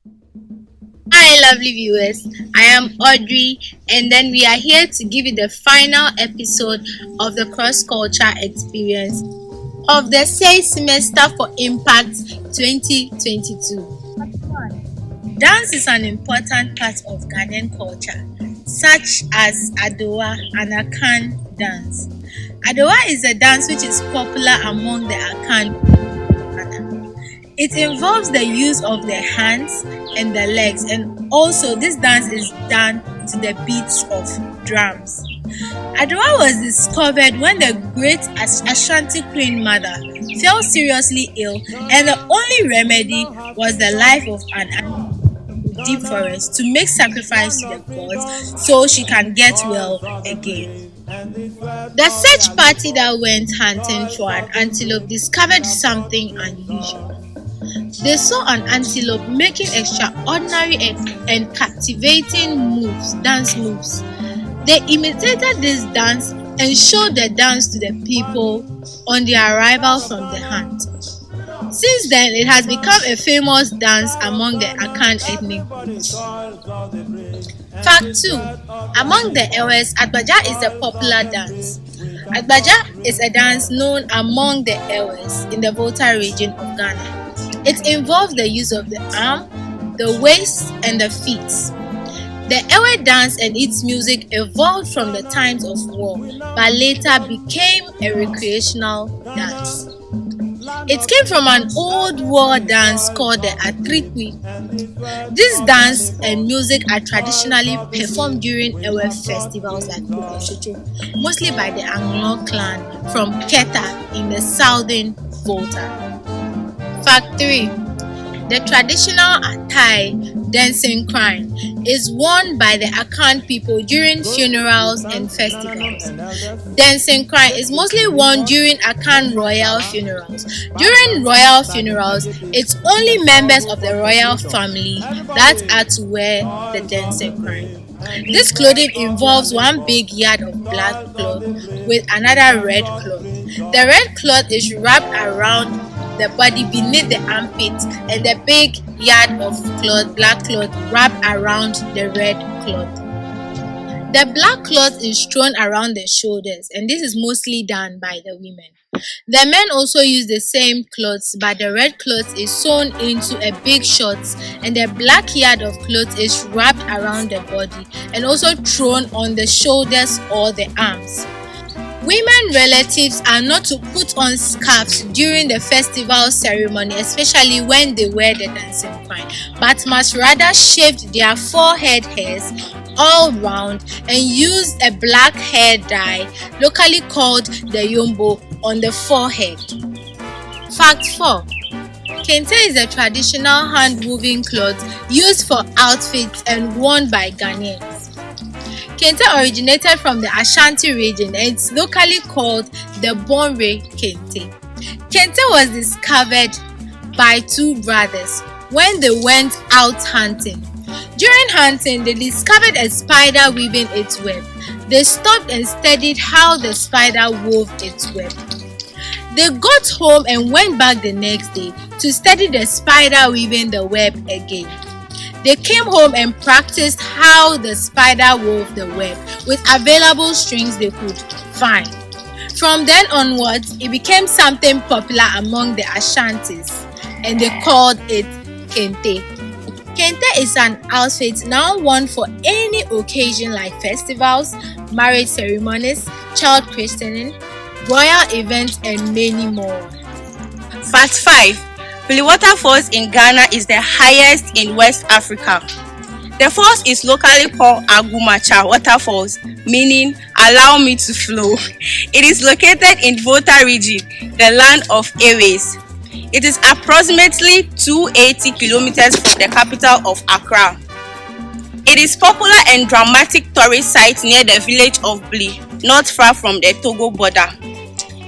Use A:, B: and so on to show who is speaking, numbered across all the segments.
A: Hi, lovely viewers. I am Audrey, and then we are here to give you the final episode of the cross culture experience of the Say Semester for Impact 2022. Dance is an important part of Ghanaian culture, such as Adowa and Akan dance. Adowa is a dance which is popular among the Akan. It involves the use of the hands and the legs, and also this dance is done to the beats of drums. Adowa was discovered when the great Ashanti Queen Mother fell seriously ill, and the only remedy was the life of an deep forest to make sacrifice to the gods so she can get well again. The search party that went hunting for an antelope discovered something unusual. They saw an antelope making extraordinary and captivating dance moves. They imitated this dance and showed the dance to the people on their arrival from the hunt. Since then, it has become a famous dance among the Akan ethnic groups. Fact 2. Among the Ewes, Agbaja is a popular dance. Agbaja is a dance known among the Ewes in the Volta region of Ghana. It involves the use of the arm, the waist, and the feet. The Ewe dance and its music evolved from the times of war, but later became a recreational dance. It came from an old war dance called the Atrikwi. This dance and music are traditionally performed during Ewe festivals like Kukushuchu, mostly by the Anglo clan from Keta in the southern Volta. Fact 3. The traditional Atai dancing crown is worn by the Akan people during funerals and festivals. Dancing crown is mostly worn during Akan royal funerals. During royal funerals, it's only members of the royal family that are to wear the dancing crown. This clothing involves one big yard of black cloth with another red cloth. The red cloth is wrapped around the body beneath the armpit, and the big yard of black cloth wrapped around the red cloth. The black cloth is thrown around the shoulders, and this is mostly done by the women. The men also use the same clothes, but the red cloth is sewn into a big shorts, and the black yard of cloth is wrapped around the body and also thrown on the shoulders or the arms. Women relatives are not to put on scarves during the festival ceremony, especially when they wear the dancing crown, but must rather shave their forehead hairs all round and use a black hair dye, locally called the yombo, on the forehead. Fact 4. Kente is a traditional hand-woven cloth used for outfits and worn by Ghanaians. Kente originated from the Ashanti region and it's locally called the Bonre Kente. Kente was discovered by two brothers when they went out hunting. During hunting, they discovered a spider weaving its web. They stopped and studied how the spider wove its web. They got home and went back the next day to study the spider weaving the web again. They came home and practiced how the spider wove the web with available strings they could find. From then onwards, it became something popular among the Ashantis and they called it Kente. Kente is an outfit now worn for any occasion like festivals, marriage ceremonies, child christening, royal events, and many more.
B: Fact 5. Biliwata Falls in Ghana is the highest in West Africa. The falls is locally called Agumacha Waterfalls, meaning allow me to flow. It is located in Volta region, the land of Ewes. It is approximately 280 kilometers from the capital of Accra. It is popular and dramatic tourist site near the village of Bli, not far from the Togo border.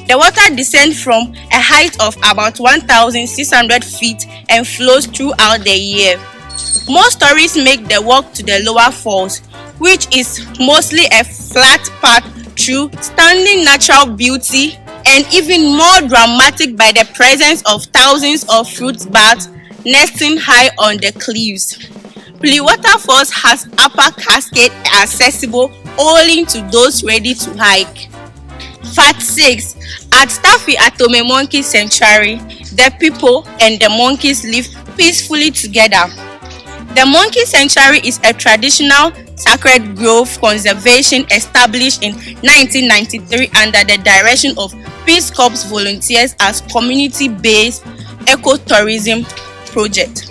B: The water descends from a height of about 1,600 feet and flows throughout the year. Most tourists make the walk to the lower falls, which is mostly a flat path through stunning natural beauty and even more dramatic by the presence of thousands of fruit bats, nesting high on the cliffs. Plewater Falls has upper cascade accessible only to those ready to hike. Fact 6. At Tafi Atome Monkey Sanctuary, the people and the monkeys live peacefully together. The Monkey Sanctuary is a traditional sacred grove conservation established in 1993 under the direction of Peace Corps volunteers as community-based ecotourism project.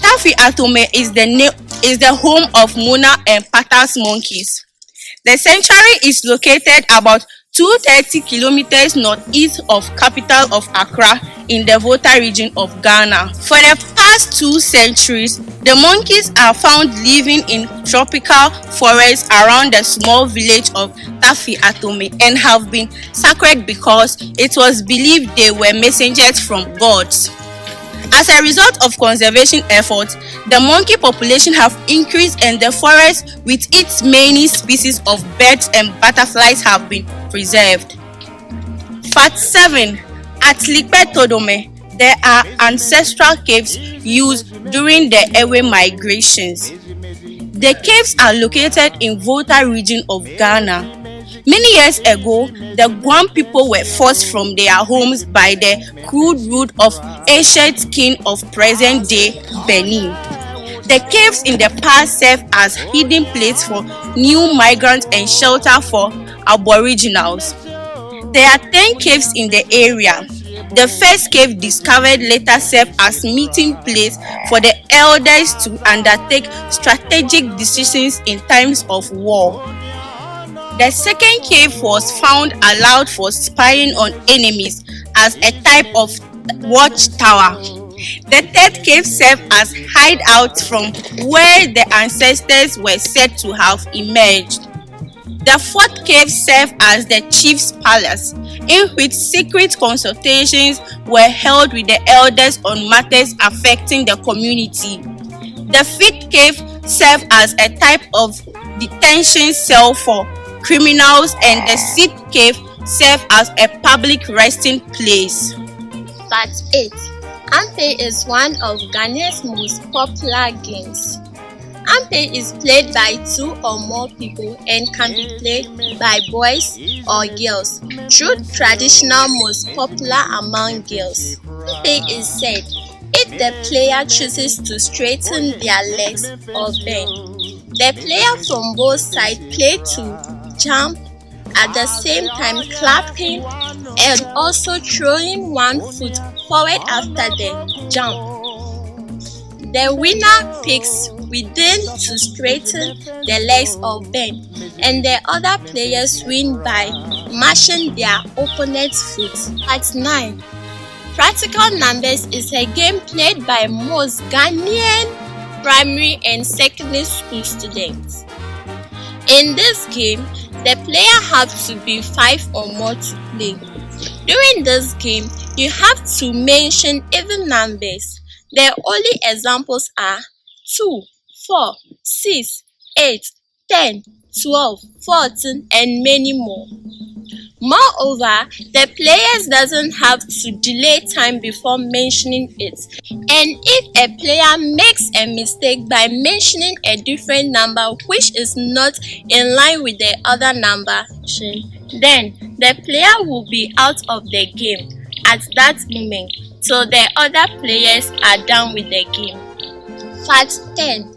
B: Tafi Atome is the home of Mona and Patas monkeys. The sanctuary is located about 230 kilometers northeast of capital of Accra in the Volta region of Ghana. For the past 2 centuries, the monkeys are found living in tropical forests around the small village of Tafi Atome and have been sacred because it was believed they were messengers from gods. As a result of conservation efforts, the monkey population have increased and the forest with its many species of birds and butterflies have been preserved. Fact 7. At Likpe Todome, there are ancestral caves used during the Ewe migrations. The caves are located in Volta region of Ghana. Many years ago, the Guam people were forced from their homes by the crude rule of ancient king of present-day Benin. The caves in the past served as hiding places for new migrants and shelter for aboriginals. There are 10 caves in the area. The first cave discovered later served as meeting place for the elders to undertake strategic decisions in times of war. The second cave was found allowed for spying on enemies as a type of watchtower. The third cave served as hideout from where the ancestors were said to have emerged. The fourth cave served as the chief's palace, in which secret consultations were held with the elders on matters affecting the community. The fifth cave served as a type of detention cell for criminals, and the sixth cave served as a public resting place.
A: Fact 8. Ampe is one of Ghana's most popular games. Ampe is played by 2 or more people and can be played by boys or girls. True traditional most popular among girls. Ampe is said if the player chooses to straighten their legs or bend. The player from both sides play to jump at the same time clapping and also throwing one foot forward after the jump. The winner picks within to straighten the legs or bend, and the other players win by mashing their opponent's foot. At 9. Practical Numbers is a game played by most Ghanaian primary and secondary school students. In this game, the player has to be 5 or more to play. During this game, you have to mention even numbers. The only examples are 2, 4, 6, 8, 10, 12, 14, and many more. Moreover, the players doesn't have to delay time before mentioning it. And if a player makes a mistake by mentioning a different number which is not in line with the other number, then the player will be out of the game at that moment till the other players are done with the game. Fact 10.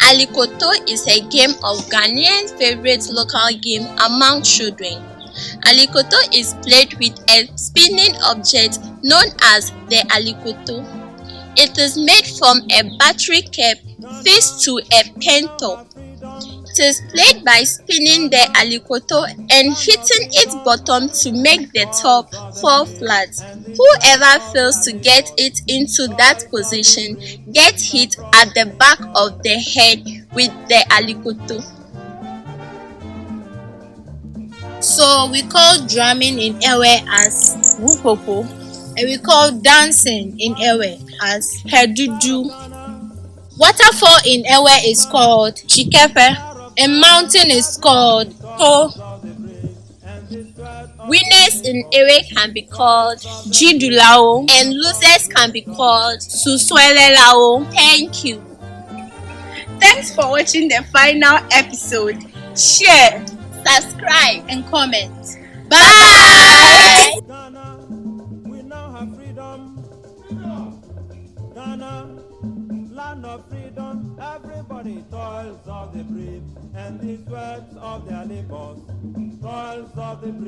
A: Alikoto is a game of Ghanaian favorite local game among children. Alikoto is played with a spinning object known as the alikoto. It is made from a battery cap fixed to a pen top. It is played by spinning the alikoto and hitting its bottom to make the top fall flat. Whoever fails to get it into that position gets hit at the back of the head with the alikoto. So we call drumming in Ewe as wupopo, and we call dancing in Ewe as hedudu. Waterfall in Ewe is called chikepe. A mountain is called to.
C: Winners in Ewe can be called
B: Jidulao,
C: and losers can be called.
B: Suswelelao.
C: Thank you.
B: Thanks for watching the final episode. Share,
C: Subscribe.
A: and comment.
C: Bye.
D: Ghana, we now have freedom. Ghana, land of freedom. Everybody toils of the brave and the sweats of their labors. Toils of the brave.